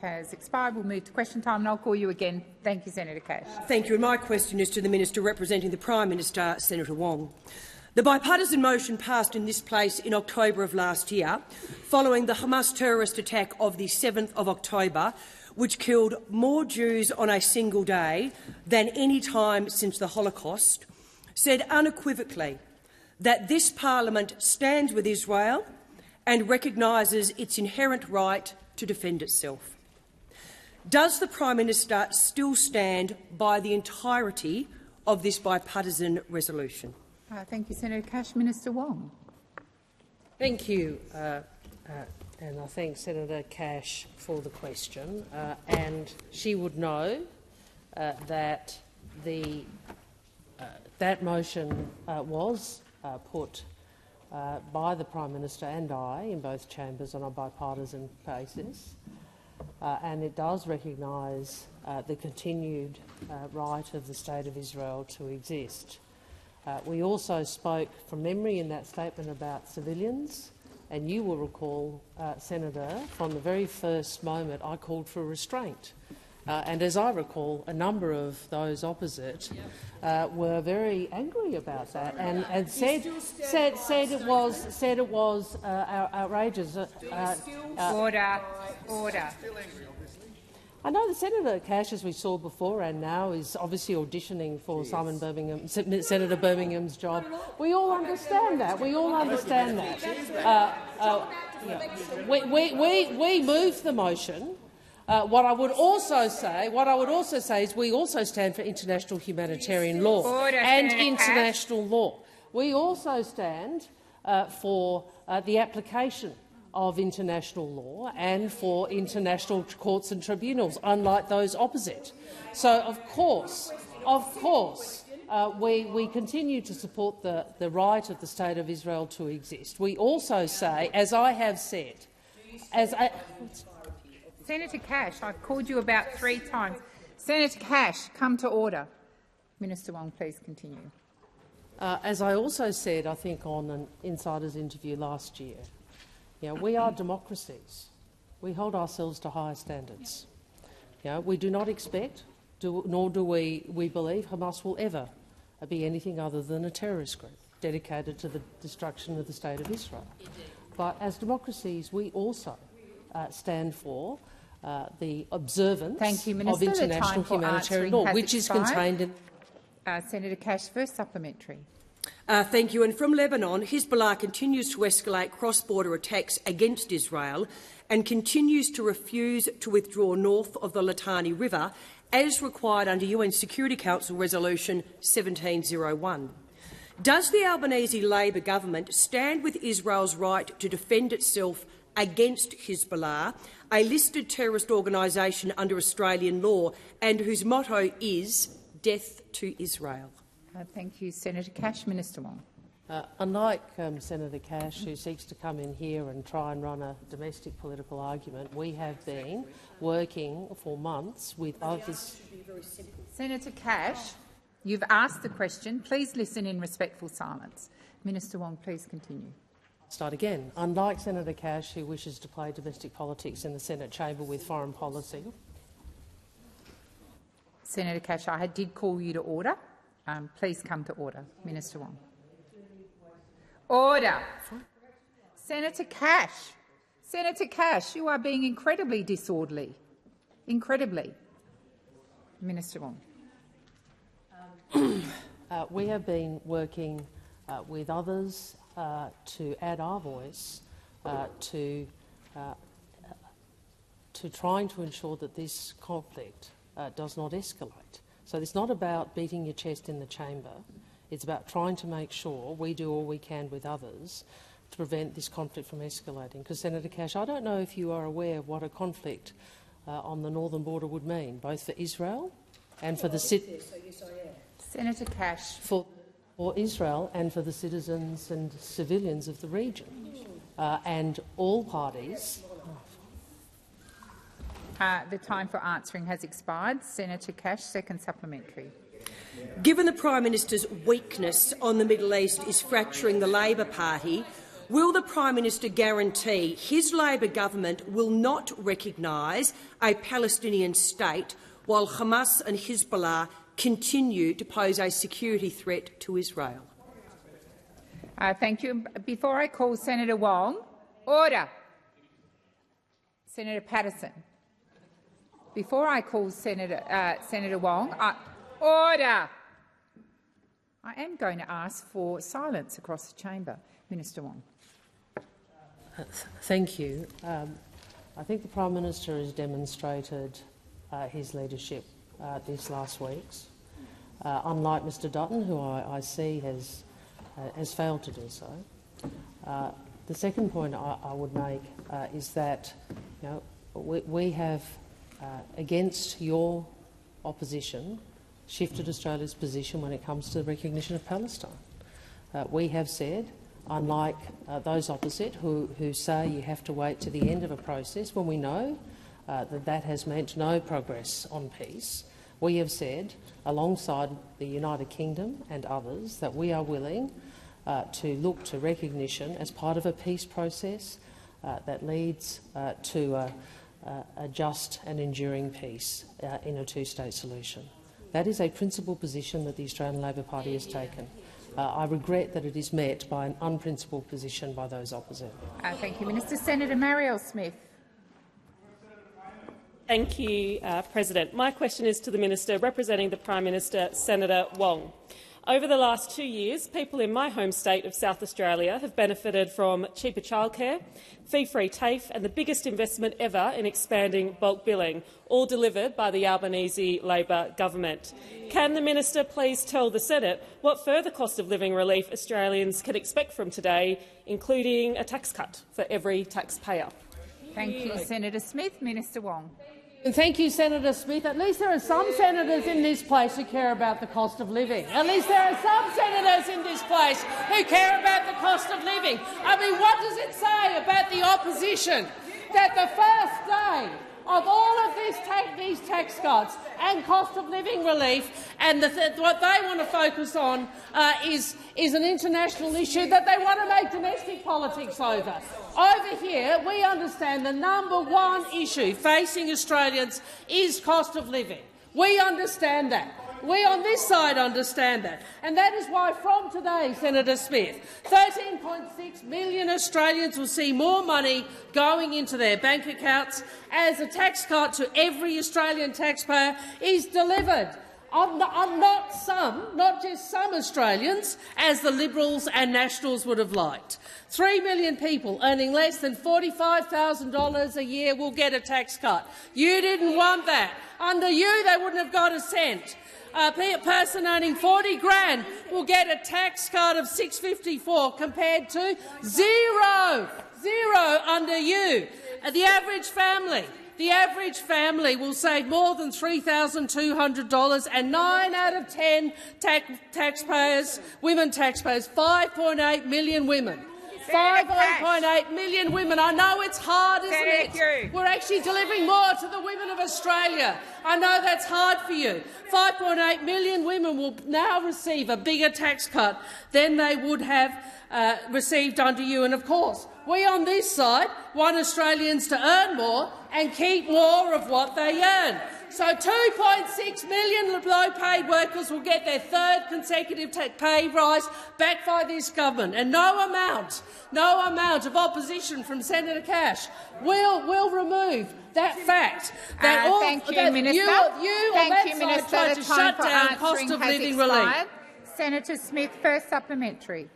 Has expired. We'll move to question time, and I'll call you again. Thank you, Senator Cash. Thank you. And my question is to the Minister representing the Prime Minister, Senator Wong. The bipartisan motion passed in this place in October of last year, following the Hamas terrorist attack of the 7th of October, which killed more Jews on a single day than any time since the Holocaust, said unequivocally that this parliament stands with Israel and recognises its inherent right to defend itself. Does the Prime Minister still stand by the entirety of this bipartisan resolution? Thank you, Senator Cash. Minister Wong. Thank you, and I thank Senator Cash for the question. And she would know that that motion was put by the Prime Minister and I in both chambers on a bipartisan basis. And it does recognise the continued right of the State of Israel to exist. We also spoke from memory in that statement about civilians, and you will recall, Senator, from the very first moment I called for restraint. And as I recall, a number of those opposite were very angry about that and said it was outrageous. Order. I know that Senator Cash, as we saw before and now, is obviously auditioning for Senator Birmingham's job. We all understand that. We moved the motion. What I would also say is we also stand for international humanitarian law and international law. We also stand for the application of international law and for international courts and tribunals, unlike those opposite. So, of course, we continue to support the right of the State of Israel to exist. We also say, as I have said, Senator Cash, I've called you about 3 times. Senator Cash, come to order. Minister Wong, please continue. As I also said, I think, on an Insider's interview last year, we are democracies. We hold ourselves to higher standards. We do not expect, nor do we believe, Hamas will ever be anything other than a terrorist group dedicated to the destruction of the State of Israel. But as democracies, we also stand for the observance of international humanitarian law, which is contained in— Senator Cash, first supplementary. Thank you. And from Lebanon, Hezbollah continues to escalate cross-border attacks against Israel and continues to refuse to withdraw north of the Litani River, as required under UN Security Council Resolution 1701. Does the Albanese Labor government stand with Israel's right to defend itself against Hezbollah, a listed terrorist organisation under Australian law and whose motto is "Death to Israel"? Thank you, Senator Cash. Minister Wong. Unlike Senator Cash, who seeks to come in here and try and run a domestic political argument, we have been working for months with others. Senator Cash, you've asked the question. Please listen in respectful silence. Minister Wong, please continue. Start again. Unlike Senator Cash, who wishes to play domestic politics in the Senate chamber with foreign policy. Senator Cash, I did call you to order. Please come to order. Minister Wong. Order. Senator Cash. Senator Cash, you are being incredibly disorderly. Incredibly. Minister Wong. We have been working with others to add our voice to trying to ensure that this conflict does not escalate. So it's not about beating your chest in the chamber. It's about trying to make sure we do all we can with others to prevent this conflict from escalating. Because, Senator Cash, I don't know if you are aware of what a conflict on the northern border would mean, both for Israel and for the Senator Cash. For Israel and for the citizens and civilians of the region. And all parties— the time for answering has expired. Senator Cash, second supplementary. Given the Prime Minister's weakness on the Middle East is fracturing the Labor Party, will the Prime Minister guarantee his Labor government will not recognise a Palestinian state while Hamas and Hezbollah continue to pose a security threat to Israel? Thank you. Before I call Senator Wong, order. Senator Patterson. Before I call Senator Wong, order. I am going to ask for silence across the chamber. Minister Wong. Thank you. I think the Prime Minister has demonstrated his leadership these last weeks. Unlike Mr Dutton, who I see has failed to do so. The second point I would make is that we have, against your opposition, shifted Australia's position when it comes to the recognition of Palestine. We have said, unlike those opposite who say you have to wait to the end of a process when we know that has meant no progress on peace, we have said, alongside the United Kingdom and others, that we are willing to look to recognition as part of a peace process that leads to a just and enduring peace in a two-state solution. That is a principled position that the Australian Labor Party has taken. I regret that it is met by an unprincipled position by those opposite. Thank you, Minister. Senator Marielle Smith. Thank you, President. My question is to the Minister representing the Prime Minister, Senator Wong. Over the last 2 years, people in my home state of South Australia have benefited from cheaper childcare, fee-free TAFE and the biggest investment ever in expanding bulk billing, all delivered by the Albanese Labor government. Can the Minister please tell the Senate what further cost of living relief Australians can expect from today, including a tax cut for every taxpayer? Thank you, Senator Smith. Minister Wong. Thank you, Senator Smith. At least there are some senators in this place who care about the cost of living. At least there are some senators in this place who care about the cost of living. I mean, what does it say about the opposition that the first day of all of these tax cuts and cost of living relief, and what they want to focus on is an international issue that they want to make domestic politics over. Over here, we understand the #1 issue facing Australians is cost of living. We understand that. We on this side understand that. And that is why from today, Senator Smith, 13.6 million Australians will see more money going into their bank accounts as a tax cut to every Australian taxpayer is delivered. Not just some Australians, as the Liberals and Nationals would have liked. 3 million people earning less than $45,000 a year will get a tax cut. You didn't want that. Under you, they wouldn't have got a cent. A person earning 40 grand will get a tax cut of $654 compared to zero under you. The average family will save more than $3,200, and 9 out of 10 women taxpayers, 5.8 million women. 5.8 million women. I know it's hard, isn't it? We're actually delivering more to the women of Australia. I know that's hard for you. 5.8 million women will now receive a bigger tax cut than they would have received under you. And of course, we on this side want Australians to earn more and keep more of what they earn. So 2.6 million low-paid workers will get their third consecutive pay rise backed by this government, and no amount of opposition from Senator Cash will remove that fact. That thank you, Minister. You on that side tried to shut down cost of living relief. Senator Smith, first supplementary.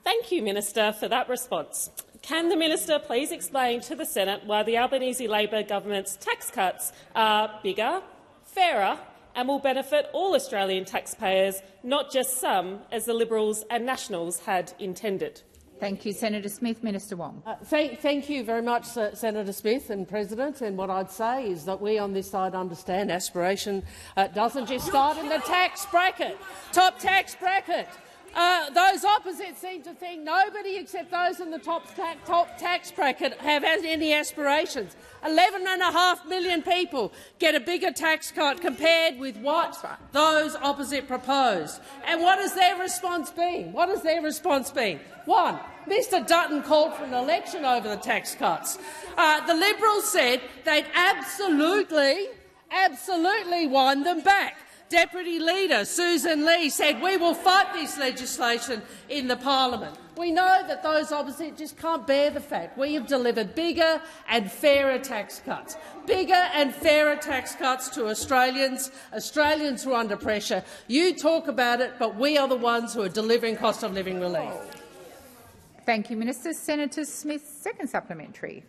Thank you, Minister, for that response. Can the Minister please explain to the Senate why the Albanese Labor government's tax cuts are bigger, fairer and will benefit all Australian taxpayers, not just some, as the Liberals and Nationals had intended? Thank you, Senator Smith. Minister Wong. Thank you very much, Senator Smith and President. And what I'd say is that we on this side understand aspiration doesn't just start in the tax bracket, top tax bracket. Those opposite seem to think nobody except those in the top tax bracket have any aspirations. 11.5 million people get a bigger tax cut compared with what those opposite propose. And what has their response been? What has their response been? One, Mr Dutton called for an election over the tax cuts. The Liberals said they'd absolutely won them back. Deputy Leader Susan Lee said, "We will fight this legislation in the parliament." We know that those opposite just can't bear the fact we have delivered bigger and fairer tax cuts. Bigger and fairer tax cuts to Australians. Australians who are under pressure. You talk about it, but we are the ones who are delivering cost of living relief. Thank you, Minister. Senator Smith, second supplementary.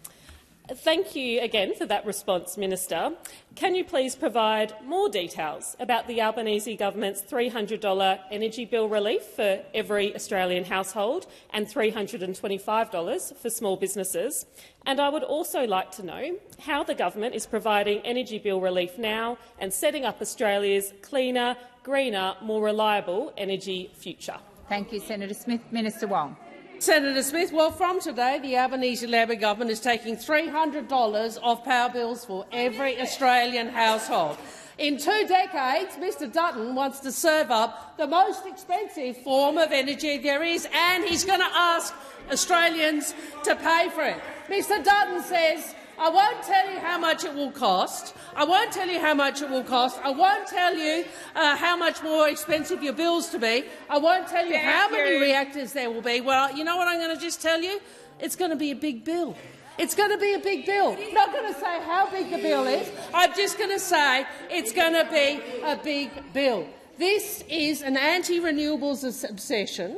Thank you again for that response, Minister. Can you please provide more details about the Albanese government's $300 energy bill relief for every Australian household and $325 for small businesses? And I would also like to know how the government is providing energy bill relief now and setting up Australia's cleaner, greener, more reliable energy future. Thank you, Senator Smith. Minister Wong. Senator Smith, well, from today, the Albanese Labor government is taking $300 off power bills for every Australian household. In 2 decades, Mr Dutton wants to serve up the most expensive form of energy there is, and he's going to ask Australians to pay for it. Mr Dutton says, "I won't tell you how much it will cost. I won't tell you how much it will cost. I won't tell you how much more expensive your bills to be. I won't tell you how many reactors there will be." Well, you know what I'm going to just tell you? It's going to be a big bill. It's going to be a big bill. I'm not going to say how big the bill is. I'm just going to say it's going to be a big bill. This is an anti-renewables obsession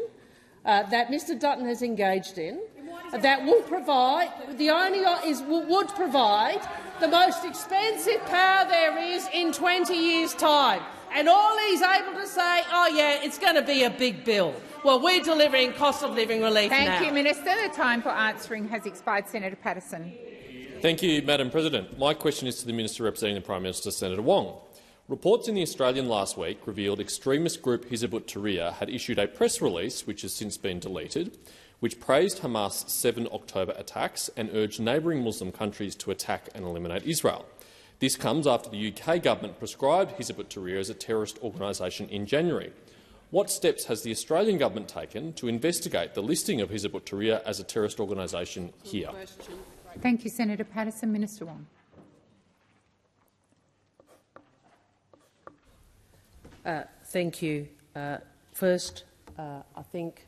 that Mr Dutton has engaged in, that will provide would provide the most expensive power there is in 20 years' time. And all he's able to say, "Oh yeah, it's going to be a big bill." Well, we're delivering cost of living relief now. Thank you, Minister. The time for answering has expired. Senator Patterson. Thank you, Madam President. My question is to the Minister representing the Prime Minister, Senator Wong. Reports in The Australian last week revealed extremist group Hizb ut-Tahrir had issued a press release, which has since been deleted, which praised Hamas' 7 October attacks and urged neighbouring Muslim countries to attack and eliminate Israel. This comes after the UK government prescribed Hizb ut-Tahrir as a terrorist organisation in January. What steps has the Australian government taken to investigate the listing of Hizb ut-Tahrir as a terrorist organisation here? Thank you, Senator Patterson. Minister Wong. Thank you. First, I think,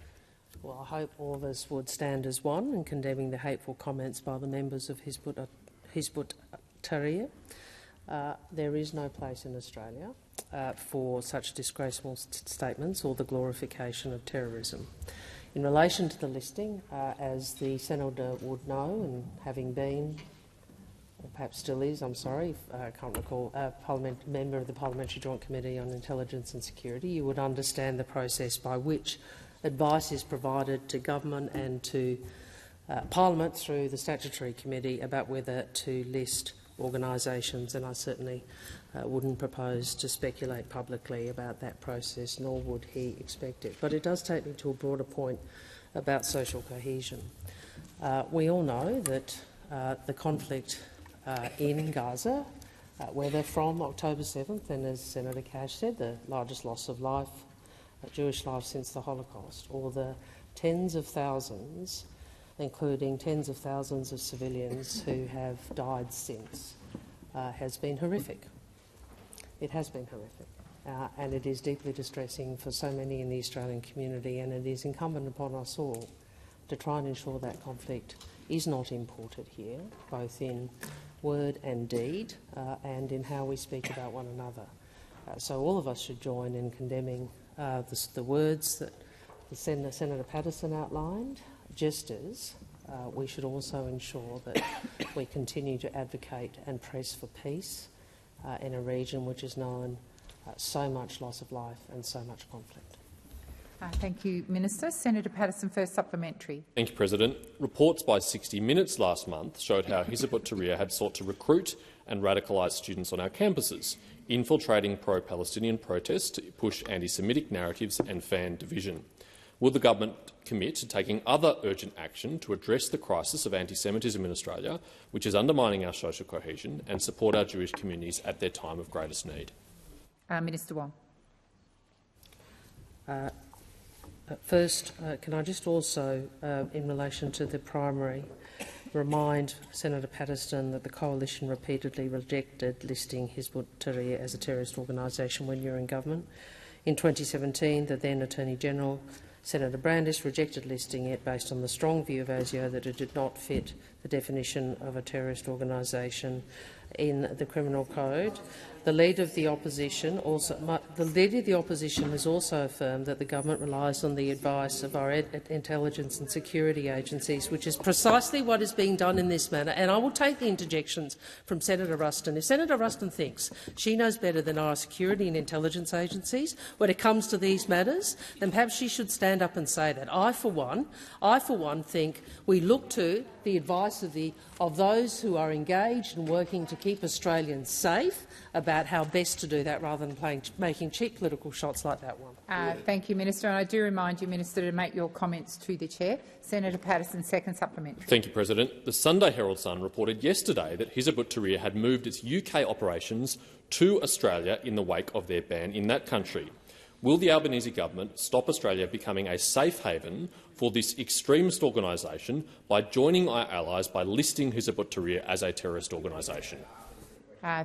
well, I hope all of us would stand as one in condemning the hateful comments by the members of Hizb ut-Tahrir. There is no place in Australia for such disgraceful statements or the glorification of terrorism. In relation to the listing, as the senator would know, and having been, or perhaps still is, I'm sorry, I can't recall, a member of the Parliamentary Joint Committee on Intelligence and Security, you would understand the process by which advice is provided to government and to Parliament through the Statutory Committee about whether to list organisations, and I certainly wouldn't propose to speculate publicly about that process, nor would he expect it. But it does take me to a broader point about social cohesion. We all know that the conflict in Gaza, whether from October 7th, and as Senator Cash said, the largest loss of life, Jewish life since the Holocaust, or the tens of thousands, including tens of thousands of civilians who have died since, has been horrific. It has been horrific, and it is deeply distressing for so many in the Australian community, and it is incumbent upon us all to try and ensure that conflict is not imported here, both in word and deed, and in how we speak about one another. So all of us should join in condemning the words that Senator Patterson outlined, just as we should also ensure that we continue to advocate and press for peace in a region which has known so much loss of life and so much conflict. Thank you, Minister. Senator Patterson, first supplementary. Thank you, President. Reports by 60 Minutes last month showed how Hizb ut-Tahrir had sought to recruit and radicalise students on our campuses, infiltrating pro-Palestinian protests to push anti-Semitic narratives and fan division. Will the government commit to taking other urgent action to address the crisis of anti-Semitism in Australia, which is undermining our social cohesion, and support our Jewish communities at their time of greatest need? Minister Wong. First, can I just also, in relation to the primary, remind Senator Patterson that the Coalition repeatedly rejected listing Hizb ut-Tahrir as a terrorist organisation when you were in government. In 2017, the then Attorney-General, Senator Brandis, rejected listing it based on the strong view of ASIO that it did not fit the definition of a terrorist organisation in the Criminal Code. The Leader of the Opposition has also affirmed that the government relies on the advice of our intelligence and security agencies, which is precisely what is being done in this matter. And I will take the interjections from Senator Ruston. If Senator Ruston thinks she knows better than our security and intelligence agencies when it comes to these matters, then perhaps she should stand up and say that. I, for one, think we look to the advice of those who are engaged and working to keep Australians safe about how best to do that, rather than making cheap political shots like that one. Thank you, Minister. And I do remind you, Minister, to make your comments to the chair. Senator Patterson, second supplementary. Thank you, President. The Sunday Herald Sun reported yesterday that Hizb ut-Tahrir had moved its UK operations to Australia in the wake of their ban in that country. Will the Albanese government stop Australia becoming a safe haven for this extremist organisation by joining our allies by listing Hizb ut-Tahrir as a terrorist organisation?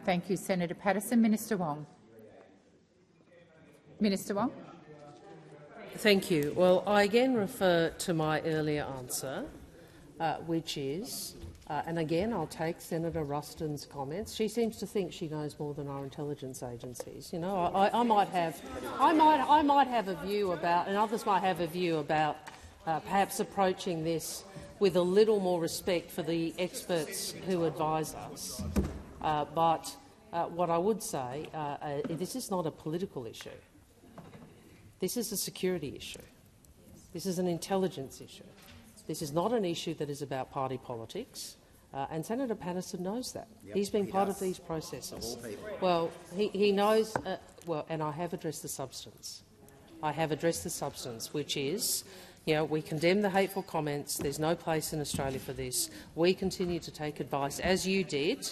Thank you, Senator Patterson. Minister Wong. Minister Wong. Thank you. Well, I again refer to my earlier answer, which is, and again I'll take Senator Ruston's comments. She seems to think she knows more than our intelligence agencies. You know, I might have a view about, and others might have a view about, perhaps approaching this with a little more respect for the experts who advise us. But what I would say, this is not a political issue. This is a security issue. This is an intelligence issue. This is not an issue that is about party politics, and Senator Patterson knows that. Yep, he's been part of these processes. Well, he knows, and I have addressed the substance. I have addressed the substance, which is, you know, we condemn the hateful comments. There's no place in Australia for this. We continue to take advice, as you did.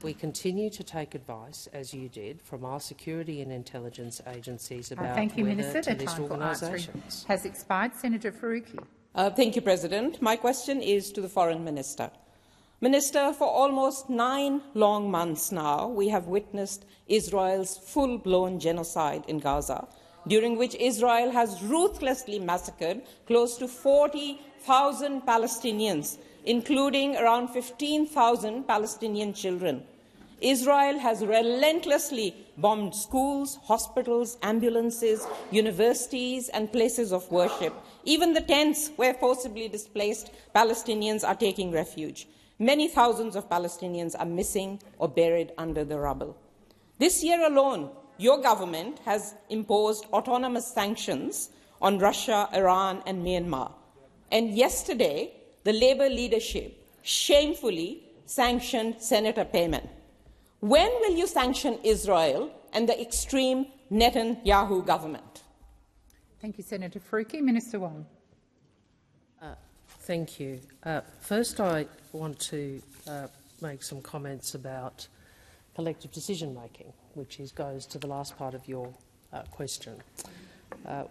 We continue to take advice, as you did, from our security and intelligence agencies about thank you, whether Minister. to The list time for answering organisations. has expired. Senator Faruqi. Thank you, President. My question is to the Foreign Minister. Minister, for almost 9 long months now, we have witnessed Israel's full-blown genocide in Gaza, during which Israel has ruthlessly massacred close to 40,000 Palestinians, including around 15,000 Palestinian children. Israel has relentlessly bombed schools, hospitals, ambulances, universities and places of worship, even the tents where forcibly displaced Palestinians are taking refuge. Many thousands of Palestinians are missing or buried under the rubble. This year alone, your government has imposed autonomous sanctions on Russia, Iran and Myanmar. And yesterday, the Labour leadership shamefully sanctioned Senator Payman. When will you sanction Israel and the extreme Netanyahu government? Thank you, Senator Faruqi. Minister Wong. Thank you. First, I want to make some comments about collective decision-making, which goes to the last part of your question.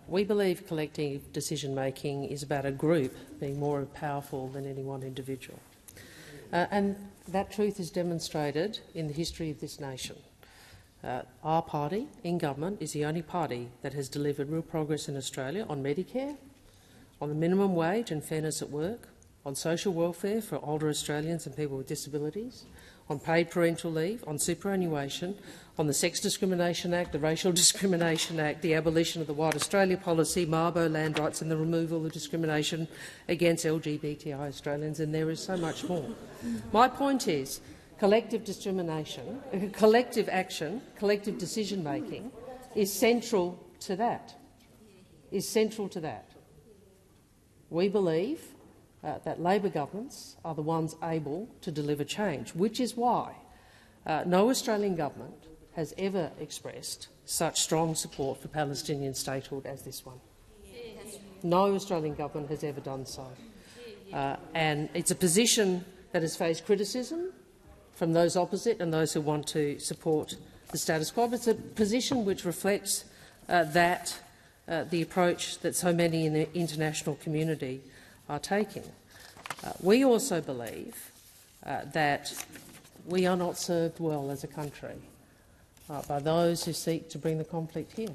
We believe collective decision-making is about a group being more powerful than any one individual. And that truth is demonstrated in the history of this nation. Our party in government is the only party that has delivered real progress in Australia on Medicare, on the minimum wage and fairness at work, on social welfare for older Australians and people with disabilities, on paid parental leave, on superannuation, on the Sex Discrimination Act, the Racial Discrimination Act, the abolition of the White Australia policy, Mabo land rights and the removal of discrimination against LGBTI Australians, and there is so much more. My point is collective discrimination, collective action, collective decision-making is central to that. We believe that Labor governments are the ones able to deliver change, which is why no Australian government has ever expressed such strong support for Palestinian statehood as this one. No Australian government has ever done so. And it's a position that has faced criticism from those opposite and those who want to support the status quo. But it's a position which reflects the approach that so many in the international community are taking. We also believe that we are not served well as a country by those who seek to bring the conflict here.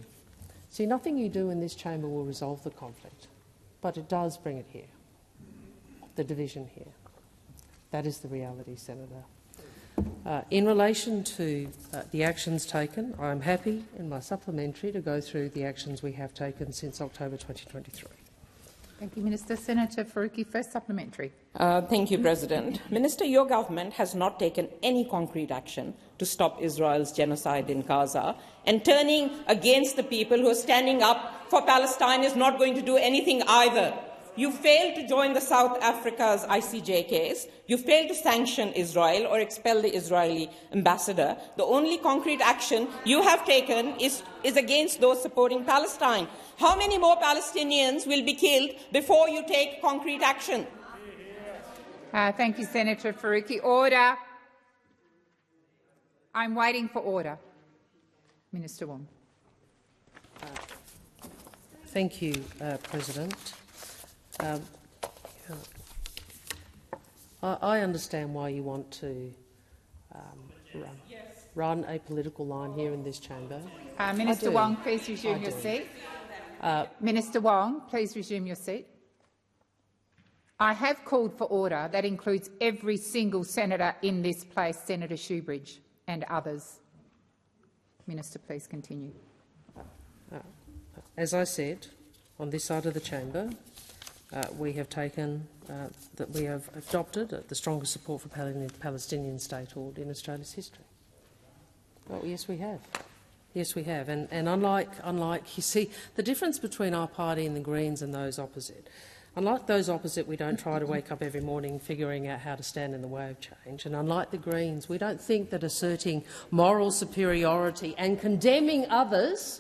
See, nothing you do in this chamber will resolve the conflict, but it does bring it here, the division here. That is the reality, Senator. In relation to the actions taken, I am happy in my supplementary to go through the actions we have taken since October 2023. Thank you, Minister. Senator Faruqi, first supplementary. Thank you, President. Minister, your government has not taken any concrete action to stop Israel's genocide in Gaza, and turning against the people who are standing up for Palestine is not going to do anything either. You failed to join the South Africa's ICJ case. You failed to sanction Israel or expel the Israeli ambassador. The only concrete action you have taken is against those supporting Palestine. How many more Palestinians will be killed before you take concrete action? Thank you, Senator Faruqi. Order. I'm waiting for order. Minister Wong. Thank you, President. I understand why you want to run a political line here in this chamber. Minister Wong, please resume your seat. Minister Wong, please resume your seat. I have called for order. That includes every single senator in this place, Senator Shoebridge and others. Minister, please continue. As I said, on this side of the chamber, we have adopted the strongest support for Palestinian statehood in Australia's history. Well, yes, we have. Yes, we have. And unlike you see, the difference between our party and the Greens and those opposite, unlike those opposite, we don't try to wake up every morning figuring out how to stand in the way of change. And unlike the Greens, we don't think that asserting moral superiority and condemning others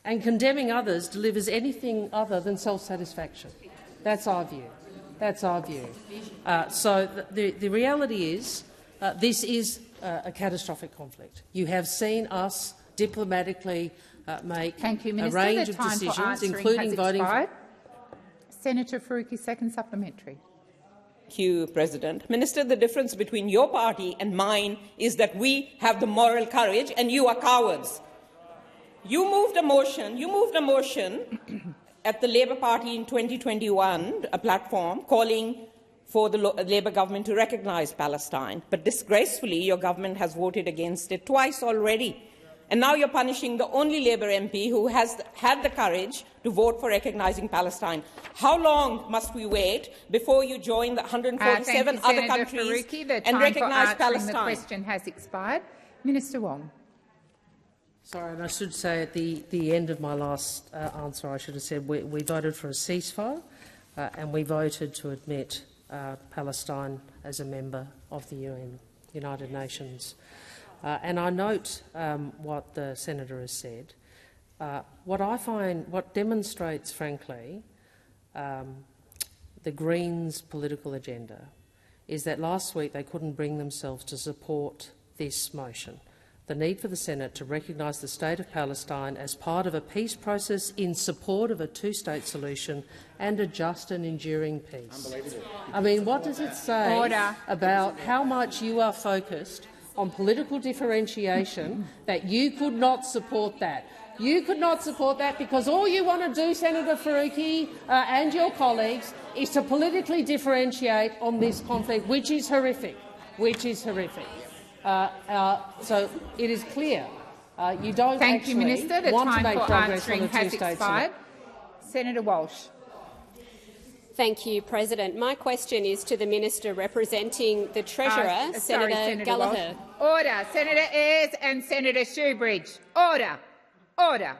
delivers anything other than self-satisfaction. That's our view. That's our view. So the reality is this is a catastrophic conflict. You have seen us diplomatically make a range of decisions, including voting. Senator Faruqi, second supplementary. Thank you, President. Minister, the difference between your party and mine is that we have the moral courage and you are cowards. You moved a motion at the Labour Party in 2021, a platform calling for the Labour government to recognise Palestine. But disgracefully, your government has voted against it twice already. And now you're punishing the only Labour MP who has had the courage to vote for recognising Palestine. How long must we wait before you join the 147 other countries and recognise Palestine? The question has expired. Minister Wong. Sorry, and I should say at the end of my last answer, I should have said we voted for a ceasefire and we voted to admit Palestine as a member of the United Nations. And I note what the senator has said. What demonstrates, frankly, the Greens' political agenda is that last week they couldn't bring themselves to support this motion. The need for the Senate to recognise the State of Palestine as part of a peace process in support of a two-state solution and a just and enduring peace. I mean, what does it say about how much you are focused on political differentiation that you could not support that? You could not support that because all you want to do, Senator Faruqi and your colleagues, is to politically differentiate on this conflict, which is horrific. So it is clear you don't Thank you, Minister. The want to make time for progress on answering the has two-state expired. solution. Senator Walsh. Thank you, President. My question is to the Minister representing the Treasurer, Senator Gallagher. Walsh. Order. Senator Ayres and Senator Shoebridge. Order. Order.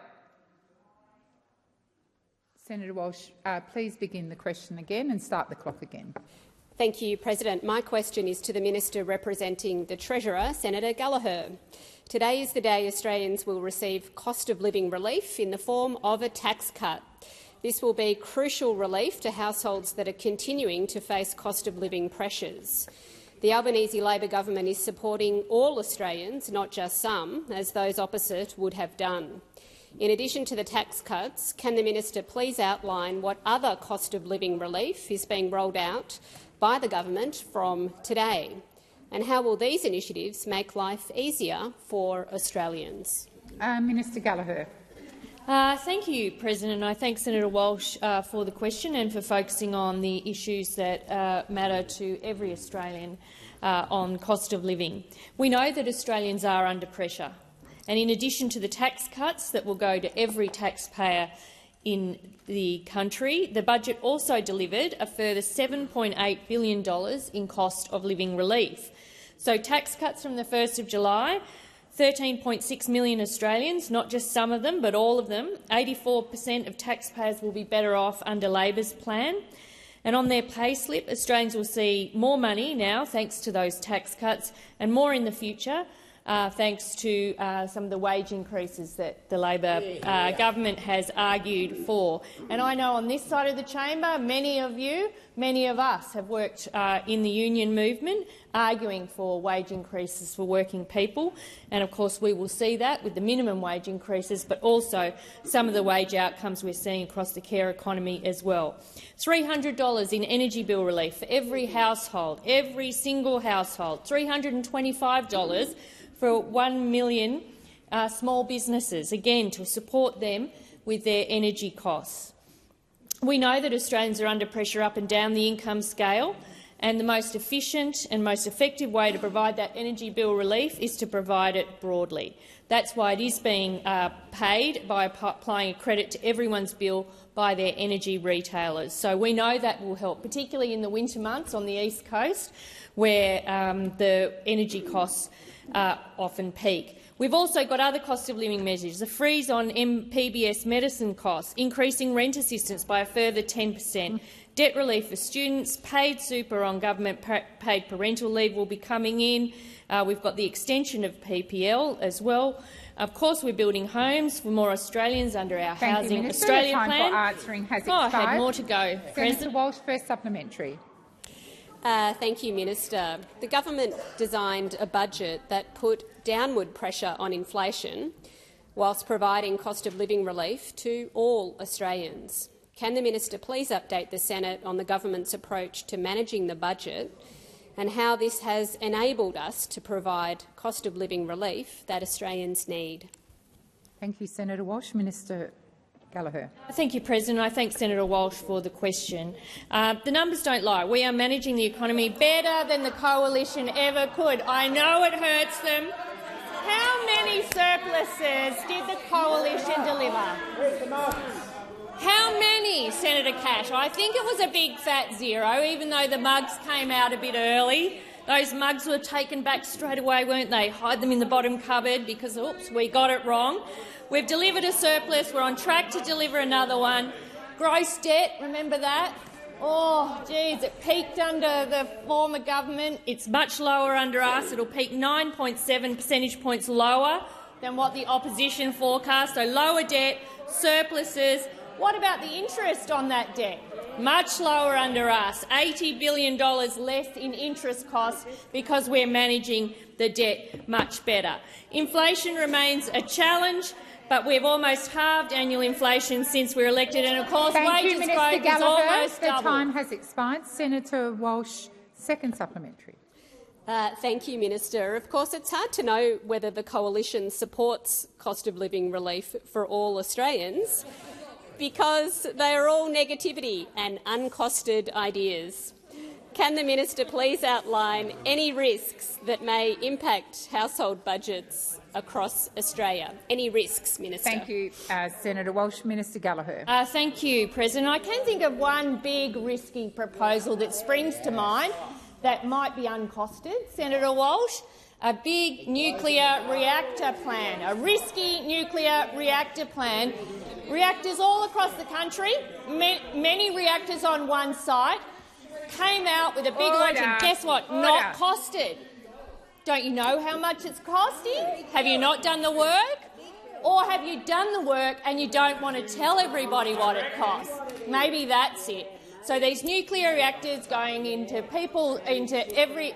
Senator Walsh, please begin the question again and start the clock again. Thank you, President. My question is to the Minister representing the Treasurer, Senator Gallagher. Today is the day Australians will receive cost-of-living relief in the form of a tax cut. This will be crucial relief to households that are continuing to face cost of living pressures. The Albanese Labor government is supporting all Australians, not just some, as those opposite would have done. In addition to the tax cuts, can the minister please outline what other cost of living relief is being rolled out by the government from today? And how will these initiatives make life easier for Australians? Minister Gallagher. Thank you, President. I thank Senator Walsh for the question and for focusing on the issues that matter to every Australian on cost of living. We know that Australians are under pressure, and in addition to the tax cuts that will go to every taxpayer in the country, the budget also delivered a further $7.8 billion in cost of living relief. So tax cuts from the 1st of July, 13.6 million Australians, not just some of them but all of them. 84% of taxpayers will be better off under Labor's plan. And on their payslip, Australians will see more money now thanks to those tax cuts and more in the future thanks to some of the wage increases that the Labor government has argued for. And I know on this side of the chamber, many of us have worked in the union movement arguing for wage increases for working people. And of course we will see that with the minimum wage increases, but also some of the wage outcomes we're seeing across the care economy as well. $300 in energy bill relief for every household, every single household, $325 for 1 million small businesses, again to support them with their energy costs. We know that Australians are under pressure up and down the income scale, and the most efficient and most effective way to provide that energy bill relief is to provide it broadly. That's why it is being paid by applying a credit to everyone's bill by their energy retailers. So we know that will help, particularly in the winter months on the East Coast, where the energy costs often peak. We've also got other cost of living measures, a freeze on PBS medicine costs, increasing rent assistance by a further 10%, debt relief for students, paid super on government-paid parental leave will be coming in. We've got the extension of PPL as well. Of course, we're building homes for more Australians under our Housing Australia plan. The time for answering has expired. I had more to go. Senator Walsh, first supplementary. Thank you, Minister. The government designed a budget that put downward pressure on inflation whilst providing cost of living relief to all Australians. Can the minister please update the Senate on the government's approach to managing the budget and how this has enabled us to provide cost of living relief that Australians need? Thank you, Senator Walsh. Minister Gallagher. Thank you, President. I thank Senator Walsh for the question. The numbers don't lie. We are managing the economy better than the coalition ever could. I know it hurts them. How many surpluses did the coalition deliver? How many, Senator Cash? I think it was a big fat zero, even though the mugs came out a bit early. Those mugs were taken back straight away, weren't they? Hide them in the bottom cupboard because, oops, we got it wrong. We've delivered a surplus. We're on track to deliver another one. Gross debt, remember that? Oh, geez, it peaked under the former government. It's much lower under us. It'll peak 9.7 percentage points lower than what the opposition forecast. So lower debt, surpluses. What about the interest on that debt? Much lower under us, $80 billion less in interest costs because we're managing the debt much better. Inflation remains a challenge, but we've almost halved annual inflation since we were elected, and of course wages growth is almost double. The time has expired. Senator Walsh, second supplementary. Thank you, Minister. Of course, it's hard to know whether the coalition supports cost of living relief for all Australians because they are all negativity and uncosted ideas. Can the minister please outline any risks that may impact household budgets across Australia? Any risks, Minister? Thank you, Senator Walsh. Minister Gallagher. Thank you, President. I can think of one big risky proposal that springs to mind that might be uncosted, Senator Walsh. A big nuclear reactor plan, a risky nuclear reactor plan. Reactors all across the country, many reactors on one site, came out with a big launch and guess what? Not costed. Don't you know how much it's costing? Have you not done the work? Or have you done the work and you don't want to tell everybody what it costs? Maybe that's it. So these nuclear reactors going into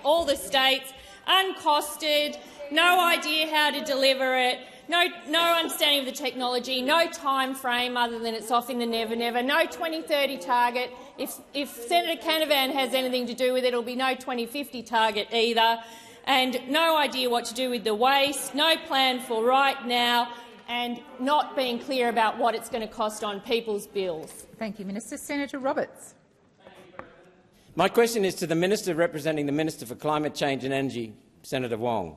all the states, uncosted, no idea how to deliver it, no understanding of the technology, no time frame other than it's off in the never-never, no 2030 target. If Senator Canavan has anything to do with it, it'll be no 2050 target either, and no idea what to do with the waste, no plan for right now, and not being clear about what it's going to cost on people's bills. Thank you, Minister. Senator Roberts. My question is to the Minister representing the Minister for Climate Change and Energy, Senator Wong.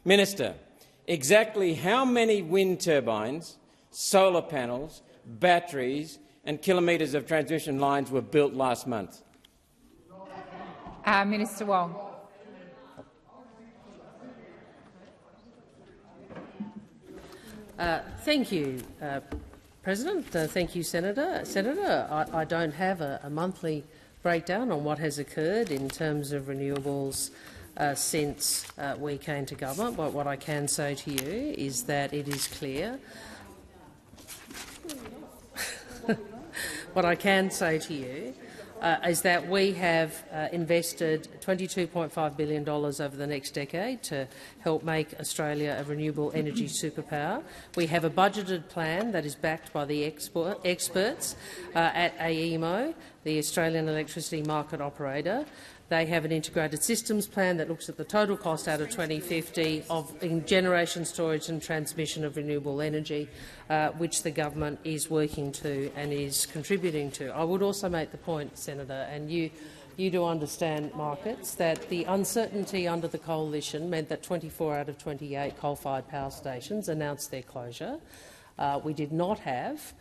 Minister, exactly how many wind turbines, solar panels, batteries and kilometres of transmission lines were built last month? Minister Wong. Thank you, President. Thank you, Senator. I don't have a monthly breakdown on what has occurred in terms of renewables since we came to government, but what I can say to you is that it is clear. What I can say to you is that we have invested $22.5 billion over the next decade to help make Australia a renewable energy superpower. We have a budgeted plan that is backed by the experts at AEMO, the Australian Electricity Market Operator. They have an integrated systems plan that looks at the total cost out of 2050 in generation, storage and transmission of renewable energy, which the government is working to and is contributing to. I would also make the point, Senator, and you do understand markets, that the uncertainty under the coalition meant that 24 out of 28 coal-fired power stations announced their closure. We did not have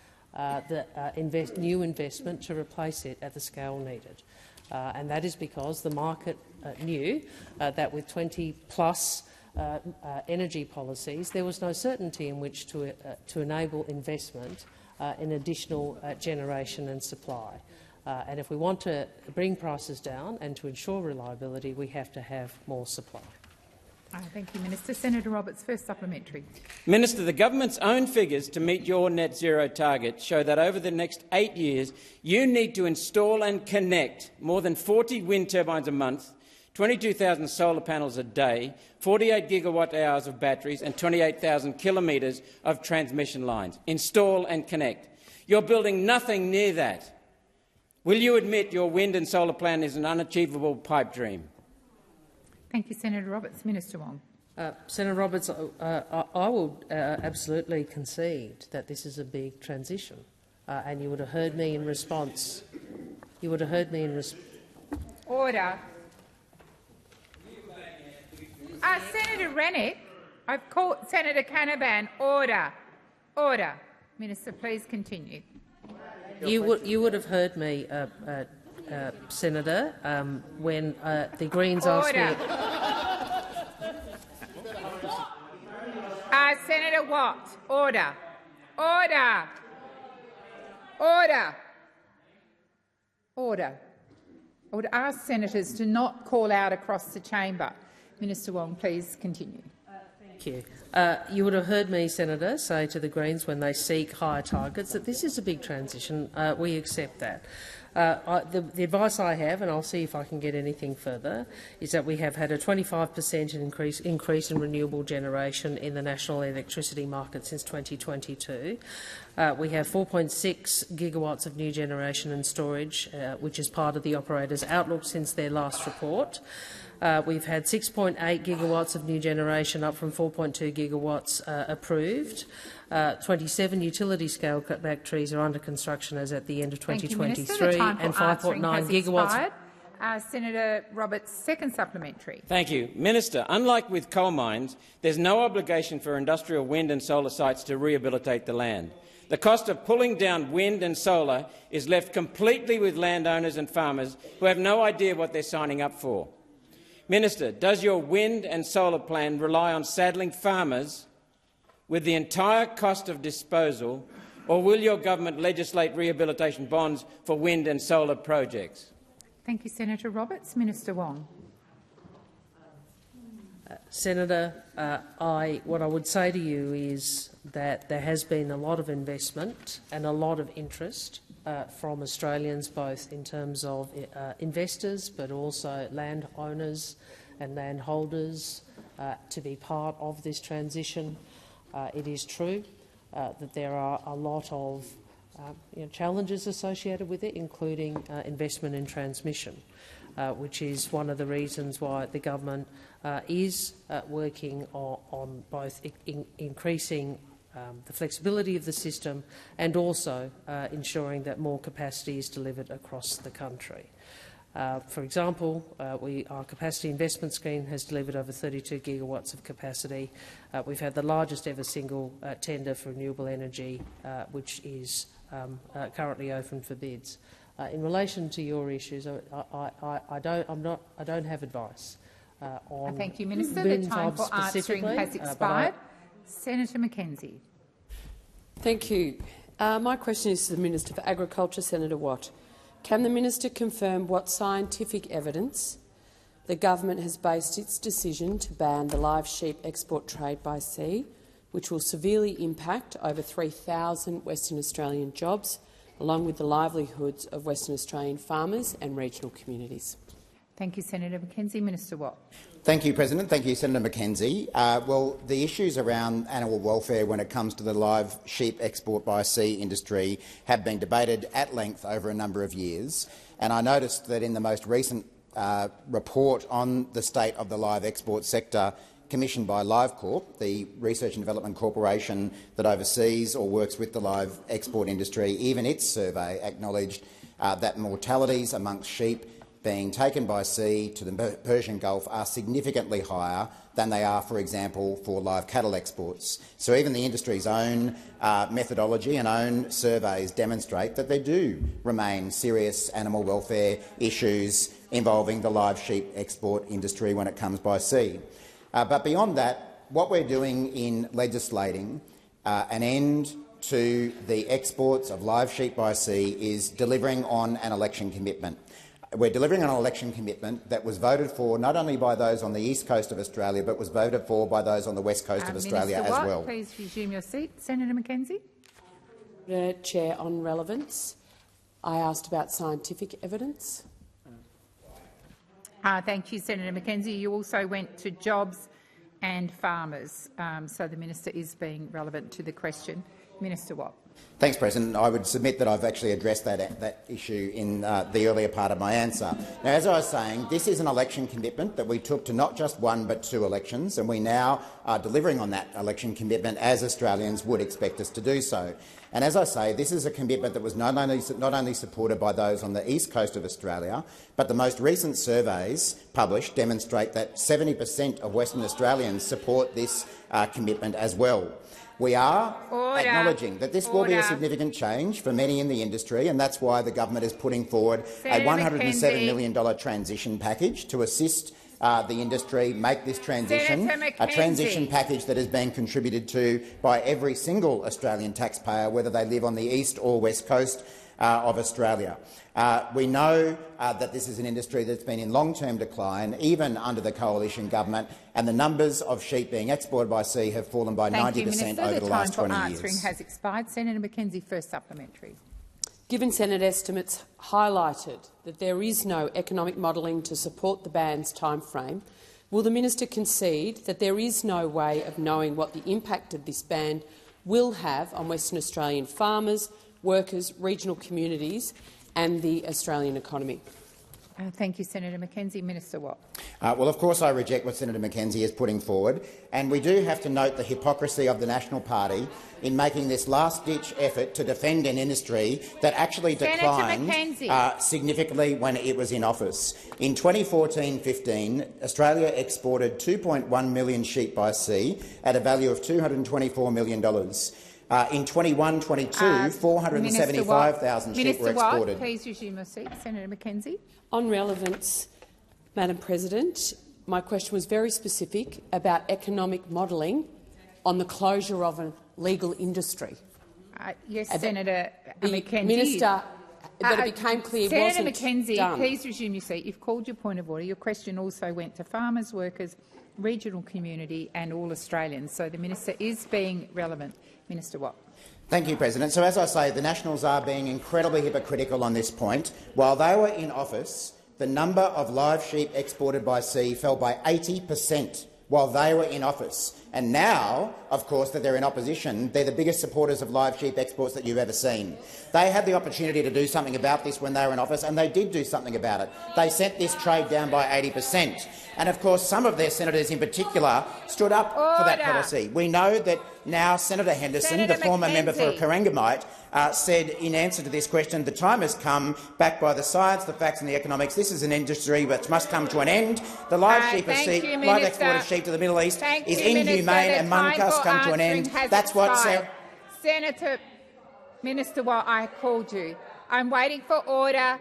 new investment to replace it at the scale needed. And that is because the market knew that with 20-plus energy policies, there was no certainty in which to enable investment in additional generation and supply. And if we want to bring prices down and to ensure reliability, we have to have more supply. Thank you, Minister. Senator Roberts, first supplementary. Minister, the government's own figures to meet your net zero target show that over the next 8 years you need to install and connect more than 40 wind turbines a month, 22,000 solar panels a day, 48 gigawatt-hours of batteries and 28,000 kilometres of transmission lines. Install and connect. You're building nothing near that. Will you admit your wind and solar plan is an unachievable pipe dream? Thank you, Senator Roberts. Minister Wong. Senator Roberts, I will absolutely concede that this is a big transition, and you would have heard me in response. You would have heard me in response. Order. Senator Rennick, I've called Senator Canavan. Order. Order. Minister, please continue. You would have heard me, Senator, when the Greens asked me. Senator Watt, order. Order. Order. Order. I would ask senators to not call out across the chamber. Minister Wong, please continue. Thank you. You would have heard me, Senator, say to the Greens when they seek higher targets that this is a big transition. We accept that. The advice I have, and I'll see if I can get anything further, is that we have had a 25% increase in renewable generation in the national electricity market since 2022. We have 4.6 gigawatts of new generation and storage, which is part of the operator's outlook since their last report. We've had 6.8 gigawatts of new generation, up from 4.2 gigawatts approved. 27 utility-scale batteries are under construction as at the end of 2023, and 5.9 gigawatts. Senator Roberts, second supplementary. Thank you. Minister, unlike with coal mines, there's no obligation for industrial wind and solar sites to rehabilitate the land. The cost of pulling down wind and solar is left completely with landowners and farmers who have no idea what they're signing up for. Minister, does your wind and solar plan rely on saddling farmers with the entire cost of disposal, or will your government legislate rehabilitation bonds for wind and solar projects? Thank you, Senator Roberts. Minister Wong. Senator, what I would say to you is that there has been a lot of investment and a lot of interest from Australians, both in terms of investors but also landowners and landholders, to be part of this transition. It is true that there are a lot of challenges associated with it, including investment in transmission, which is one of the reasons why the government is working on both increasing the flexibility of the system and also ensuring that more capacity is delivered across the country. For example, our capacity investment scheme has delivered over 32 gigawatts of capacity. We've had the largest ever single tender for renewable energy, which is currently open for bids. In relation to your issues, I don't have advice on. Thank you, Minister. The time for answering has expired. Senator Mackenzie. Thank you. My question is to the Minister for Agriculture, Senator Watt. Can the minister confirm what scientific evidence the government has based its decision to ban the live sheep export trade by sea, which will severely impact over 3,000 Western Australian jobs, along with the livelihoods of Western Australian farmers and regional communities? Thank you, Senator Mackenzie. Minister Watt. Thank you, President. Thank you, Senator Mackenzie. Well, the issues around animal welfare when it comes to the live sheep export by sea industry have been debated at length over a number of years, and I noticed that in the most recent report on the state of the live export sector commissioned by LiveCorp, the Research and Development Corporation that oversees or works with the live export industry, even its survey acknowledged that mortalities amongst sheep being taken by sea to the Persian Gulf are significantly higher than they are, for example, for live cattle exports. So even the industry's own methodology and own surveys demonstrate that there do remain serious animal welfare issues involving the live sheep export industry when it comes by sea. But beyond that, what we're doing in legislating an end to the exports of live sheep by sea is delivering on an election commitment. We're delivering on an election commitment that was voted for not only by those on the east coast of Australia, but was voted for by those on the west coast of Australia Minister as well. Watt, please resume your seat. Senator Mackenzie. Chair, on relevance, I asked about scientific evidence. Thank you, Senator Mackenzie. You also went to jobs and farmers, so the minister is being relevant to the question. Minister Watt. Thanks, President. I would submit that I've actually addressed that issue in the earlier part of my answer. Now, as I was saying, this is an election commitment that we took to not just one but two elections, and we now are delivering on that election commitment as Australians would expect us to do so. And as I say, this is a commitment that was not only supported by those on the east coast of Australia, but the most recent surveys published demonstrate that 70% of Western Australians support this commitment as well. We are acknowledging that this will be a significant change for many in the industry, and that's why the government is putting forward a $107 million transition package to assist the industry make this transition, a transition package that is being contributed to by every single Australian taxpayer, whether they live on the east or west coast of Australia. We know that this is an industry that's been in long-term decline, even under the coalition government, and the numbers of sheep being exported by sea have fallen by 90% over the last 20 years. The time for answering has expired. Senator Mackenzie, first supplementary. Given Senate estimates highlighted that there is no economic modelling to support the ban's timeframe, will the minister concede that there is no way of knowing what the impact of this ban will have on Western Australian farmers, workers, regional communities and the Australian economy? Thank you, Senator Mackenzie. Minister Watt. Well, of course I reject what Senator Mackenzie is putting forward, and we do have to note the hypocrisy of the National Party in making this last-ditch effort to defend an industry that actually declined significantly when it was in office. In 2014-15, Australia exported 2.1 million sheep by sea at a value of $224 million. In 21-22, 475,000 sheep were exported. Watt, please resume your seat. Senator Mackenzie. On relevance, Madam President, my question was very specific about economic modelling on the closure of a legal industry. Yes, Senator Mackenzie. Minister, that it became clear Senator wasn't Mackenzie, done. please resume your seat. You've called your point of order. Your question also went to farmers, workers regional community and all Australians. So the minister is being relevant. Minister Watt. Thank you, President. So, as I say, the Nationals are being incredibly hypocritical on this point. While they were in office, the number of live sheep exported by sea fell by 80% while they were in office. And now, of course, that they're in opposition, they're the biggest supporters of live sheep exports that you've ever seen. They had the opportunity to do something about this when they were in office, and they did do something about it. They sent this trade down by 80%. And, of course, some of their senators in particular stood up for that policy. We know that now Senator Henderson, the former member for Corangamite, said in answer to this question, the time has come, backed by the science, the facts and the economics. This is an industry which must come to an end. The live live export of sheep to the Middle East is inhumane and must come to an end. That's what Senator Minister Watt, I called you. I'm waiting for order.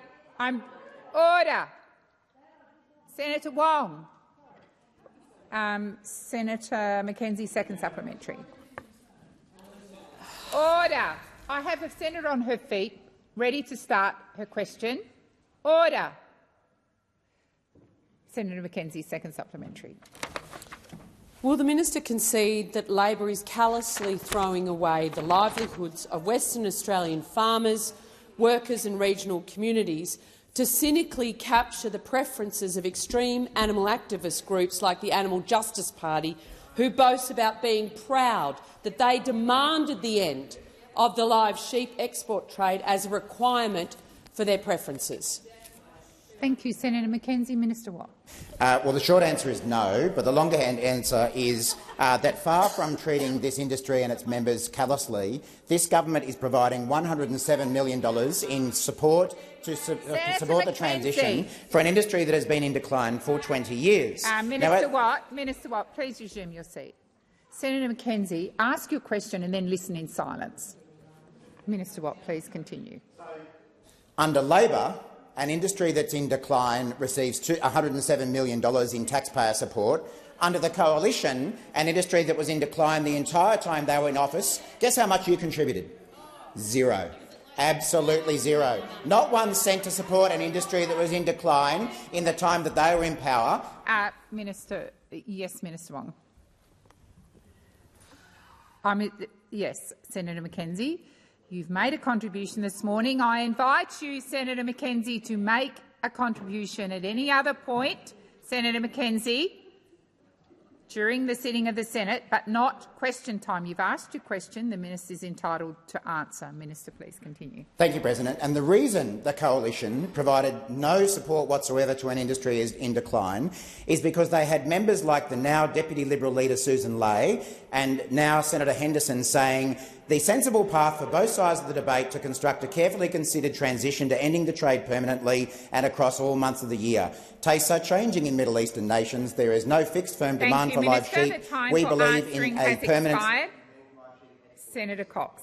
Order. Senator Wong. Senator Mackenzie, second supplementary. Order. I have a senator on her feet, ready to start her question. Order. Senator Mackenzie, second supplementary. Will the minister concede that Labor is callously throwing away the livelihoods of Western Australian farmers, workers and regional communities to cynically capture the preferences of extreme animal activist groups like the Animal Justice Party, who boast about being proud that they demanded the end of the live sheep export trade as a requirement for their preferences? Thank you, Senator Mackenzie. Minister Watt. Well, the short answer is no, but the longer-hand answer is that far from treating this industry and its members callously, this government is providing $107 million in support to support the transition for an industry that has been in decline for 20 years. Minister Watt, please resume your seat. Senator Mackenzie, ask your question and then listen in silence. Minister Watt, please continue. Under Labor, an industry that's in decline receives $107 million in taxpayer support. Under the Coalition, an industry that was in decline the entire time they were in office, guess how much you contributed? Zero. Absolutely zero. Not 1 cent to support an industry that was in decline in the time that they were in power. Yes, Minister Wong. Yes, Senator Mackenzie. You've made a contribution this morning. I invite you, Senator Mackenzie, to make a contribution at any other point, Senator Mackenzie, during the sitting of the Senate, but not question time. You've asked your question. The minister is entitled to answer. Minister, please continue. Thank you, President. And the reason the Coalition provided no support whatsoever to an industry in decline is because they had members like the now Deputy Liberal leader Susan Ley and now Senator Henderson saying the sensible path for both sides of the debate to construct a carefully considered transition to ending the trade permanently and across all months of the year. Tastes are changing in Middle Eastern nations. There is no fixed firm demand for live sheep. We believe in a permanent. Senator Cox.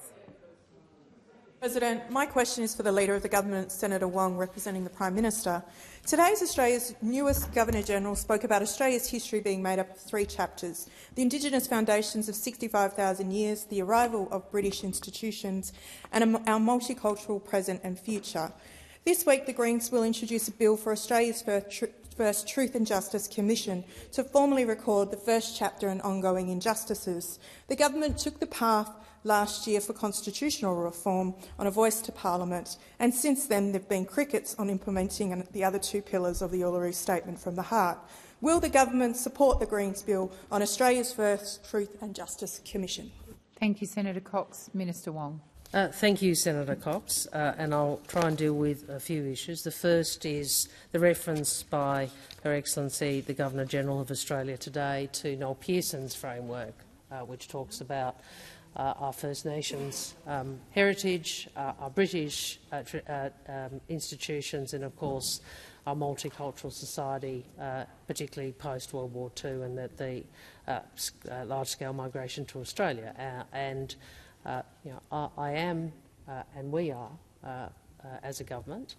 President, my question is for the Leader of the Government, Senator Wong, representing the Prime Minister. Today, Australia's newest Governor-General spoke about Australia's history being made up of 3 chapters: the Indigenous foundations of 65,000 years, the arrival of British institutions, and our multicultural present and future. This week, the Greens will introduce a bill for Australia's first Truth and Justice Commission to formally record the first chapter and ongoing injustices. The government took the path last year for constitutional reform on a voice to Parliament, and since then there have been crickets on implementing the other 2 pillars of the Uluru Statement from the Heart. Will the government support the Greens bill on Australia's first Truth and Justice Commission? Thank you, Senator Cox. Minister Wong. Thank you, Senator Cox, and I'll try and deal with a few issues. The first is the reference by Her Excellency the Governor-General of Australia today to Noel Pearson's framework, which talks about our First Nations heritage, our British institutions and, of course, our multicultural society, particularly post-World War II, and that the large-scale migration to Australia. I am, and we are, as a government,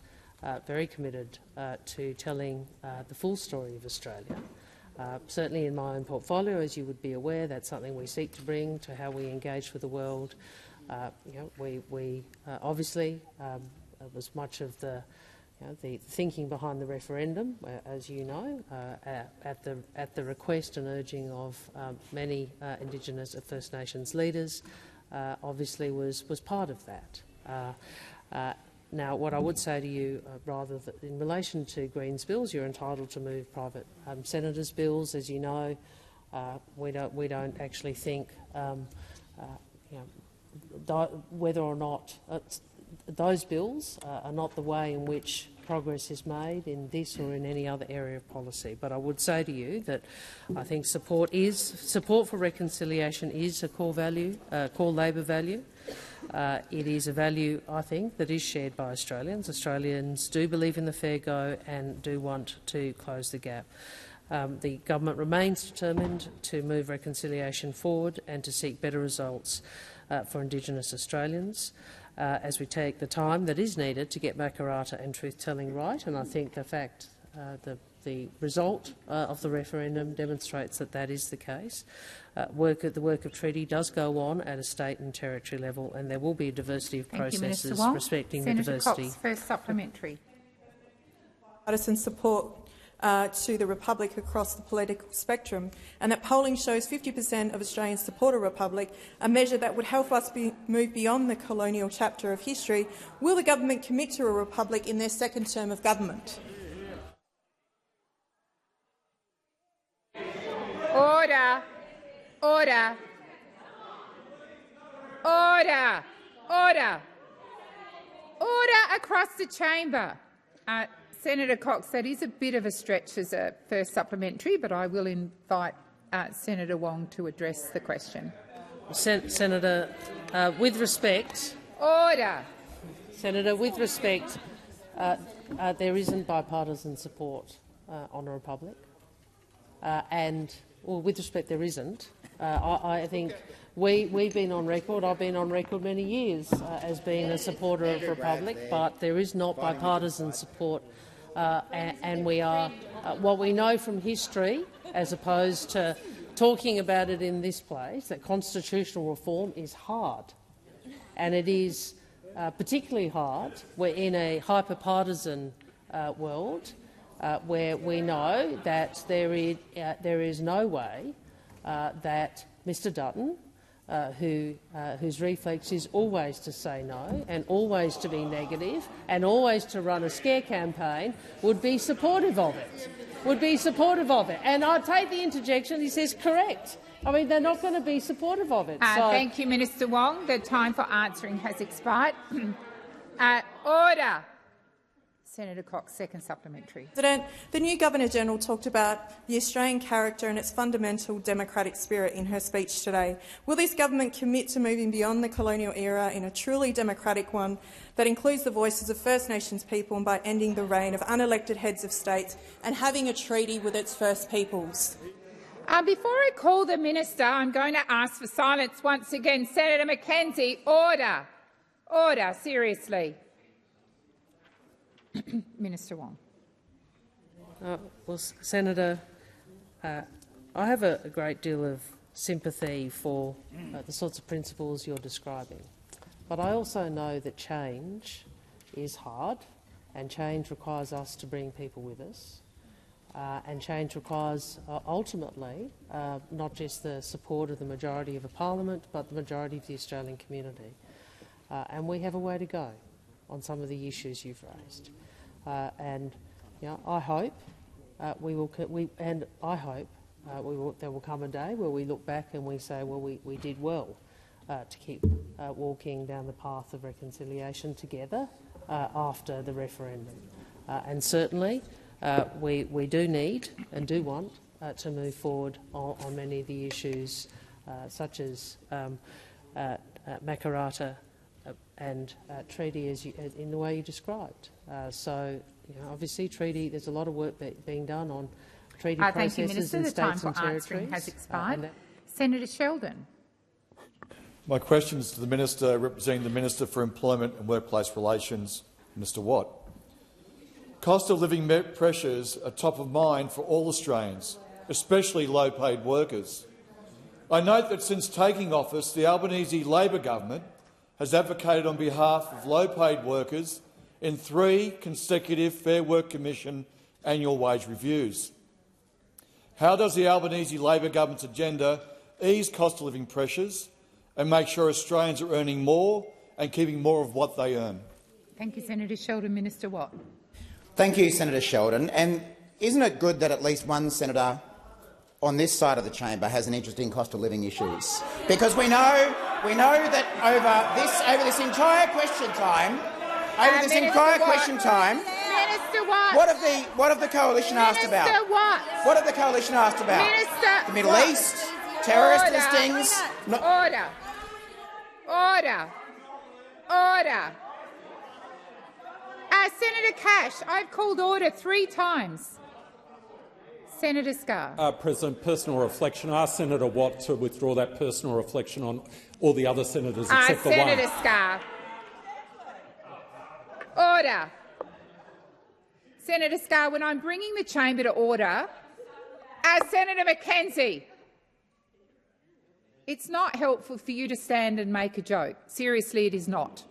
very committed to telling the full story of Australia. Certainly in my own portfolio, as you would be aware, that's something we seek to bring to how we engage with the world. We obviously, as much of the the thinking behind the referendum, as you know, at the request and urging of many Indigenous and First Nations leaders, obviously was part of that. Now, what I would say to you, rather than in relation to Greens bills, you're entitled to move private senators' bills, as you know. We don't actually think whether or not those bills are not the way in which progress is made in this or in any other area of policy. But I would say to you that I think support for reconciliation is a core value, core Labor value. It is a value, I think, that is shared by Australians. Australians do believe in the fair go and do want to close the gap. The government remains determined to move reconciliation forward and to seek better results for Indigenous Australians as we take the time that is needed to get Makarrata and truth-telling right. And I think the fact the result of the referendum demonstrates that that is the case. The work of treaty does go on at a state and territory level, and there will be a diversity of processes respecting the diversity. Senator Cox, first supplementary. Partisan support to the Republic across the political spectrum, and that polling shows 50% of Australians support a republic, a measure that would help us move beyond the colonial chapter of history. Will the government commit to a republic in their second term of government? Order. Order. Order. Order. Order across the chamber. Senator Cox, that is a bit of a stretch as a first supplementary, but I will invite Senator Wong to address the question. Senator, with respect— Order. Senator, with respect, there isn't bipartisan support on a republic, with respect, there isn't. I think we've been on record, I've been on record many years as being a supporter of a republic, but there is not bipartisan support. And we are what we know from history, as opposed to talking about it in this place, that constitutional reform is hard, and it is particularly hard. We're in a hyper-partisan world where we know that there is no way that Mr Dutton, whose reflex is always to say no and always to be negative and always to run a scare campaign, would be supportive of it. And I take the interjection. He says correct. I mean, they're not going to be supportive of it. Thank you, Minister Wong. The time for answering has expired. Order. Senator Cox, second supplementary. President, the new Governor-General talked about the Australian character and its fundamental democratic spirit in her speech today. Will this government commit to moving beyond the colonial era in a truly democratic one that includes the voices of First Nations people, and by ending the reign of unelected heads of state and having a treaty with its First Peoples? Before I call the minister, I'm going to ask for silence once again. Senator Mackenzie, order. Order, seriously. Minister Wong. Well, Senator, I have a great deal of sympathy for the sorts of principles you're describing, but I also know that change is hard, and change requires us to bring people with us, and change requires ultimately not just the support of the majority of a parliament, but the majority of the Australian community, and we have a way to go on some of the issues you've raised. I hope there will come a day where we look back and we say, well, we did well to keep walking down the path of reconciliation together after the referendum. And certainly we do need and do want to move forward on many of the issues such as Makarrata and treaty in the way you described. Obviously, treaty. There's a lot of work being done on treaty processes thank you, Minister. in the time states for and territories. Answering has expired. Senator Sheldon. My question is to the Minister representing the Minister for Employment and Workplace Relations, Mr Watt. Cost of living pressures are top of mind for all Australians, especially low-paid workers. I note that since taking office, the Albanese Labor government has advocated on behalf of low-paid workers in 3 consecutive Fair Work Commission annual wage reviews. How does the Albanese Labor government's agenda ease cost of living pressures and make sure Australians are earning more and keeping more of what they earn? Thank you, Senator Sheldon. Minister Watt. Thank you, Senator Sheldon. And isn't it good that at least one senator on this side of the chamber has an interest in cost of living issues? Because we know that over this entire question time, Minister Watt. what have the coalition asked about? Minister Watt. What have the coalition asked about? Minister the Middle Watt. East, terrorist Order. listings. Order. Order. Order. Senator Cash, I've called order 3 times. Senator Scarr. President, personal reflection. I ask Senator Watt to withdraw that personal reflection on all the other senators except for one. Senator Scarr. Order. Senator Scarr, when I'm bringing the chamber to order, Senator Mackenzie, it's not helpful for you to stand and make a joke. Seriously, it is not.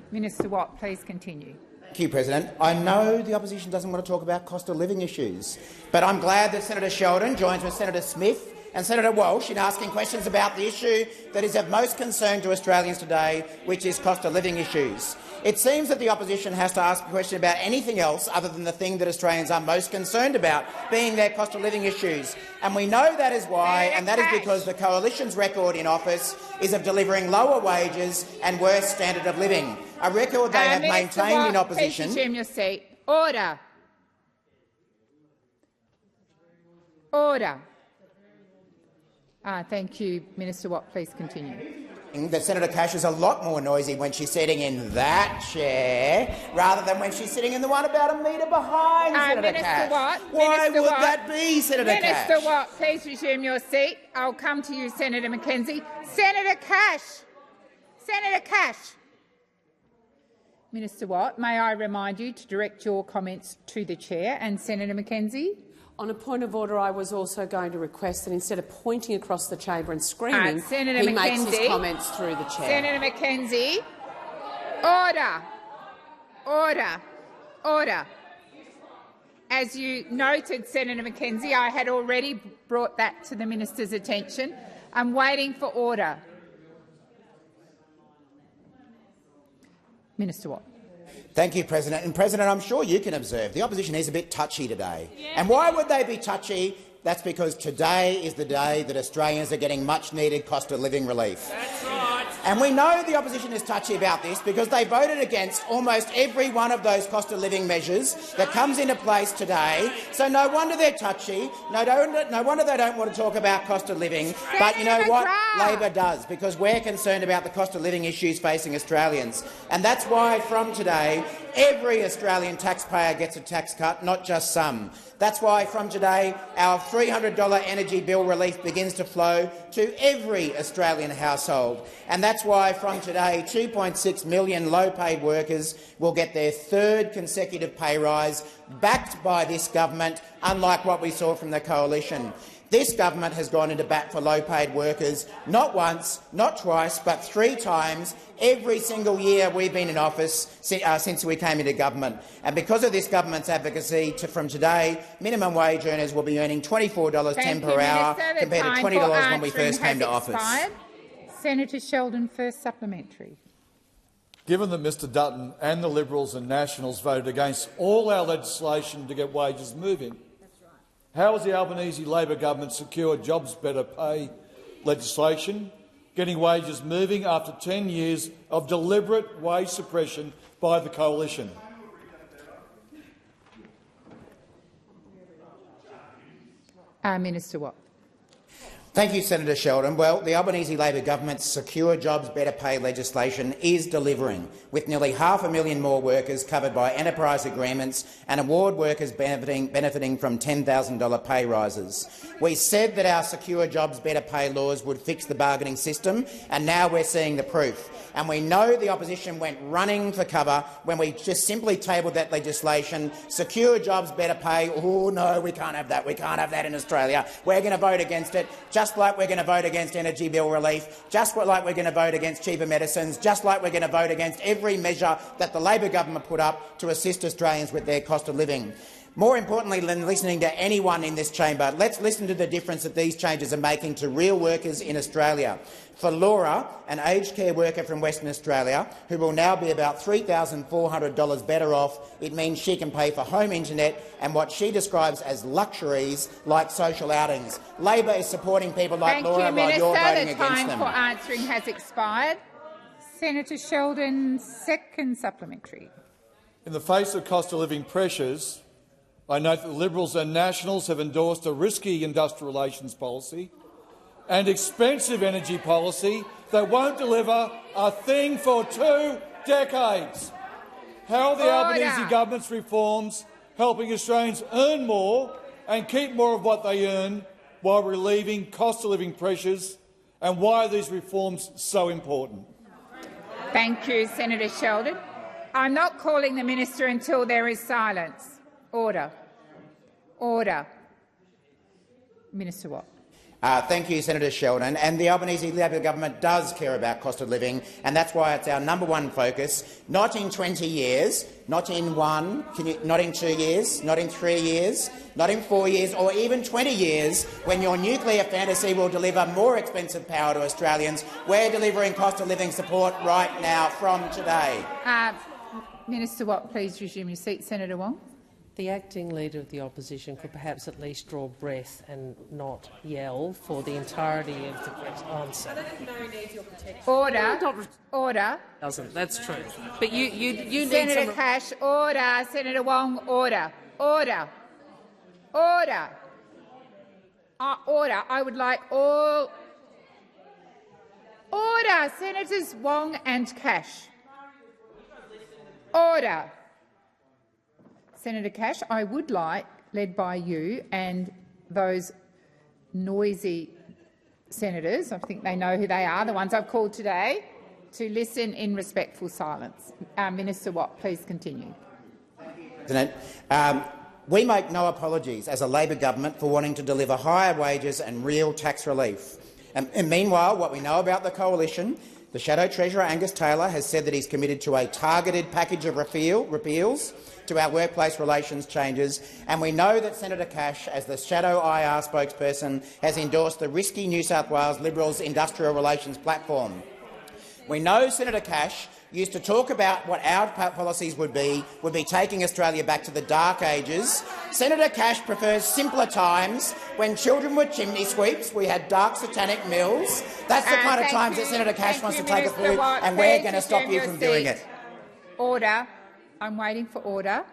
Minister Watt, please continue. Thank you, President. I know the opposition doesn't want to talk about cost of living issues, but I'm glad that Senator Sheldon joins with Senator Smith and Senator Walsh in asking questions about the issue that is of most concern to Australians today, which is cost of living issues. It seems that the opposition has to ask a question about anything else other than the thing that Australians are most concerned about, being their cost of living issues. And we know that is why, and that is because the coalition's record in office is of delivering lower wages and worse standard of living, a record they have maintained in opposition. Please resume your seat. Order. Order. Thank you. Minister Watt, please continue. That Senator Cash is a lot more noisy when she's sitting in that chair rather than when she's sitting in the one about a metre behind Senator Minister Cash. Watt, Why Minister would Watt, that be, Senator Cash? Minister Watt, please resume your seat. I'll come to you, Senator Mackenzie. Senator Cash. Senator Cash. Minister Watt, may I remind you to direct your comments to the chair. And Senator Mackenzie. On a point of order, I was also going to request that instead of pointing across the chamber and screaming, he makes his comments through the chair. Senator Mackenzie. Order. Order. Order. As you noted, Senator Mackenzie, I had already brought that to the minister's attention. I'm waiting for order. Minister Watt. Thank you, President. And, President, I'm sure you can observe the opposition is a bit touchy today. Yeah. And why would they be touchy? That's because today is the day that Australians are getting much-needed cost of living relief. That's right. And we know the opposition is touchy about this because they voted against almost every one of those cost of living measures that comes into place today. So no wonder they're touchy. No wonder they don't want to talk about cost of living. But you know what? Labor does, because we're concerned about the cost of living issues facing Australians. And that's why from today every Australian taxpayer gets a tax cut, not just some. That's why from today our $300 energy bill relief begins to flow to every Australian household. And that's why from today 2.6 million low-paid workers will get their 3rd consecutive pay rise, backed by this government, unlike what we saw from the coalition. This government has gone into bat for low-paid workers not once, not twice, but 3 times every single year we've been in office since we came into government. And because of this government's advocacy, from today, minimum wage earners will be earning $24.10 per hour compared to $20 when we first came to office. Senator Sheldon, first supplementary. Given that Mr Dutton and the Liberals and Nationals voted against all our legislation to get wages moving, how has the Albanese Labor government secured jobs better pay legislation, getting wages moving after 10 years of deliberate wage suppression by the coalition? Minister Watt. Thank you, Senator Sheldon. Well, the Albanese Labor government's Secure Jobs Better Pay legislation is delivering, with nearly 500,000 more workers covered by enterprise agreements and award workers benefiting from $10,000 pay rises. We said that our Secure Jobs Better Pay laws would fix the bargaining system, and now we're seeing the proof. And we know the opposition went running for cover when we just simply tabled that legislation. Secure Jobs Better Pay. Oh no, we can't have that. We can't have that in Australia. We're going to vote against it, just just like we're going to vote against energy bill relief, just like we're going to vote against cheaper medicines, just like we're going to vote against every measure that the Labor government put up to assist Australians with their cost of living. More importantly than listening to anyone in this chamber, let's listen to the difference that these changes are making to real workers in Australia. For Laura, an aged care worker from Western Australia, who will now be about $3,400 better off, it means she can pay for home internet and what she describes as luxuries like social outings. Labor is supporting people like Laura while you're voting against them. The time for answering has expired. Senator Sheldon, second supplementary. In the face of cost of living pressures, I note that the Liberals and Nationals have endorsed a risky industrial relations policy and expensive energy policy that won't deliver a thing for 2 decades. How are the Albanese government's reforms helping Australians earn more and keep more of what they earn while relieving cost of living pressures, and why are these reforms so important? Thank you, Senator Sheldon. I'm not calling the minister until there is silence. Order. Order. Minister Watt. Thank you, Senator Sheldon. And the Albanese Labor government does care about cost of living, and that's why it's our #1 focus. Not in 20 years, not in 1, not in 2 years, not in 3 years, not in 4 years, or even 20 years, when your nuclear fantasy will deliver more expensive power to Australians. We're delivering cost of living support right now from today. Minister Watt, please resume your seat. Senator Wong. The acting leader of the opposition could perhaps at least draw breath and not yell for the entirety of the answer. Order. Order. Doesn't. That's true. But you need Senator Cash. Order. Senator Wong. Order. Order. Order. Order. I would like all. Order. Senators Wong and Cash. Order. Senator Cash, I would like, led by you and those noisy senators, I think they know who they are, the ones I've called today, to listen in respectful silence. Minister Watt, please continue. President, we make no apologies as a Labor government for wanting to deliver higher wages and real tax relief. And meanwhile, what we know about the coalition, the Shadow Treasurer Angus Taylor has said that he's committed to a targeted package of repeals to our workplace relations changes, and we know that Senator Cash, as the Shadow IR spokesperson, has endorsed the risky New South Wales Liberals industrial relations platform. We know Senator Cash used to talk about what our policies would be taking Australia back to the dark ages. Senator Cash prefers simpler times when children were chimney sweeps, we had dark satanic mills. That's the kind of times that Senator Cash wants to take us through, and we're going to stop you from doing it. Order. I'm waiting for order.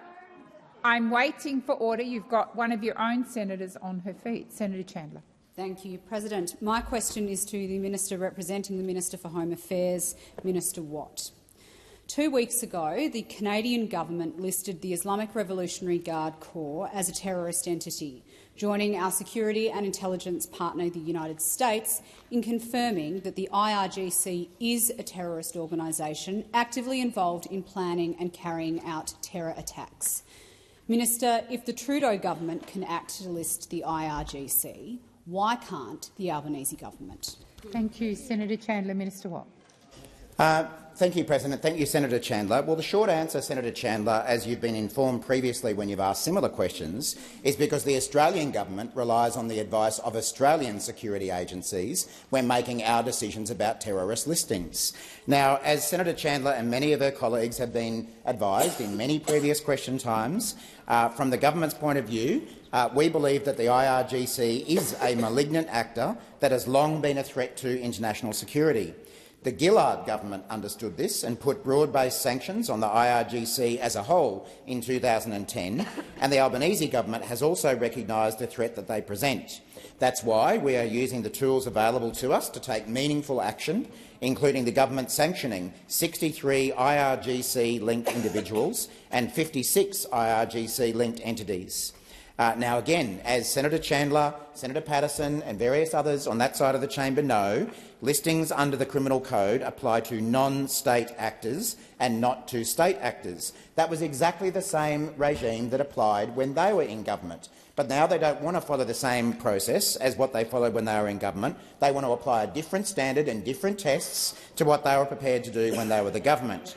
I'm waiting for order. You've got one of your own senators on her feet. Senator Chandler. Thank you, President. My question is to the Minister representing the Minister for Home Affairs, Minister Watt. 2 weeks ago, the Canadian government listed the Islamic Revolutionary Guard Corps as a terrorist entity, joining our security and intelligence partner, the United States, in confirming that the IRGC is a terrorist organisation actively involved in planning and carrying out terror attacks. Minister, if the Trudeau government can act to list the IRGC, why can't the Albanese government? Thank you, Senator Chandler. Minister Watt. Thank you, President. Thank you, Senator Chandler. Well, the short answer, Senator Chandler, as you've been informed previously when you've asked similar questions, is because the Australian government relies on the advice of Australian security agencies when making our decisions about terrorist listings. Now, as Senator Chandler and many of her colleagues have been advised in many previous question times, from the government's point of view, we believe that the IRGC is a malignant actor that has long been a threat to international security. The Gillard government understood this and put broad-based sanctions on the IRGC as a whole in 2010, and the Albanese government has also recognised the threat that they present. That's why we are using the tools available to us to take meaningful action, including the government sanctioning 63 IRGC-linked individuals and 56 IRGC-linked entities. Now, again, as Senator Chandler, Senator Patterson and various others on that side of the chamber know, listings under the Criminal Code apply to non-state actors and not to state actors. That was exactly the same regime that applied when they were in government. But now they don't want to follow the same process as what they followed when they were in government. They want to apply a different standard and different tests to what they were prepared to do when they were the government.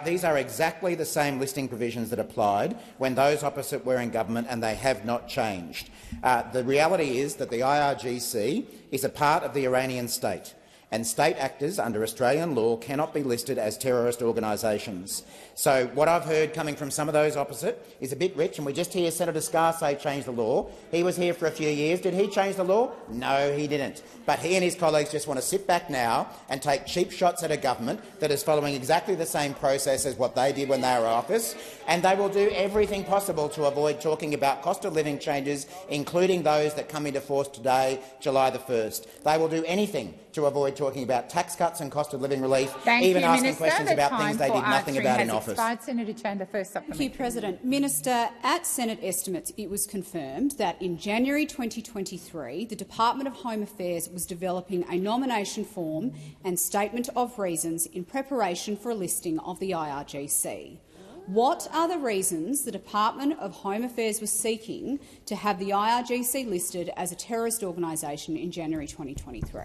These are exactly the same listing provisions that applied when those opposite were in government, and they have not changed. The reality is that the IRGC is a part of the Iranian state, and state actors under Australian law cannot be listed as terrorist organisations. So what I've heard coming from some of those opposite is a bit rich, and we just hear Senator Scarr say change the law. He was here for a few years. Did he change the law? No, he didn't. But he and his colleagues just want to sit back now and take cheap shots at a government that is following exactly the same process as what they did when they were in office, and they will do everything possible to avoid talking about cost of living changes, including those that come into force today, July the 1st. They will do anything to avoid talking about tax cuts and cost of living relief, even asking questions about things they did nothing about in office. Senator Chandler, first supplementary. Thank you, President. Minister, at Senate estimates, it was confirmed that in January 2023 the Department of Home Affairs was developing a nomination form and statement of reasons in preparation for a listing of the IRGC. What are the reasons the Department of Home Affairs was seeking to have the IRGC listed as a terrorist organisation in January 2023?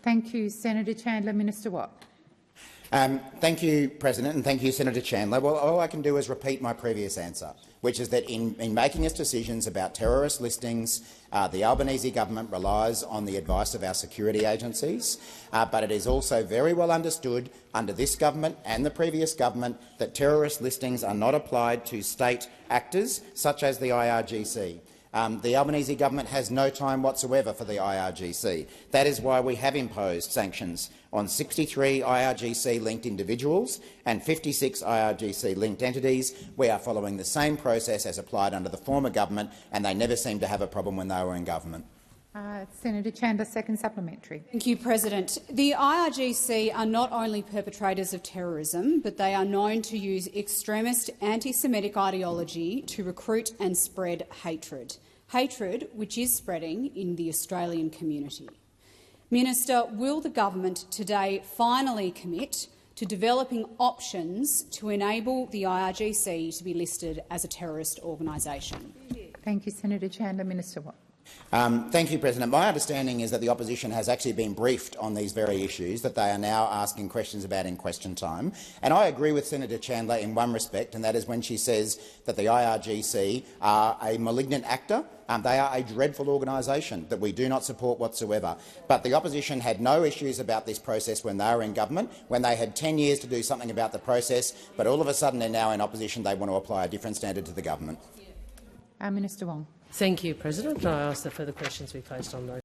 Thank you, Senator Chandler. Minister Watt. Thank you, President, and thank you, Senator Chandler. Well, all I can do is repeat my previous answer, which is that in making its decisions about terrorist listings, the Albanese government relies on the advice of our security agencies, but it is also very well understood under this government and the previous government that terrorist listings are not applied to state actors such as the IRGC. The Albanese government has no time whatsoever for the IRGC. That is why we have imposed sanctions on 63 IRGC-linked individuals and 56 IRGC-linked entities. We are following the same process as applied under the former government, and they never seemed to have a problem when they were in government. Senator Chandler, second supplementary. Thank you, President. The IRGC are not only perpetrators of terrorism, but they are known to use extremist anti-Semitic ideology to recruit and spread hatred. Hatred which is spreading in the Australian community. Minister, will the government today finally commit to developing options to enable the IRGC to be listed as a terrorist organisation? Thank you, Senator Chandler. Minister Watt. Thank you, President. My understanding is that the opposition has actually been briefed on these very issues that they are now asking questions about in question time. And I agree with Senator Chandler in one respect, and that is when she says that the IRGC are a malignant actor. They are a dreadful organisation that we do not support whatsoever. But the opposition had no issues about this process when they were in government, when they had 10 years to do something about the process, but all of a sudden they're now in opposition. They want to apply a different standard to the government. Minister Wong. Thank you, President. I ask that further questions be placed on those.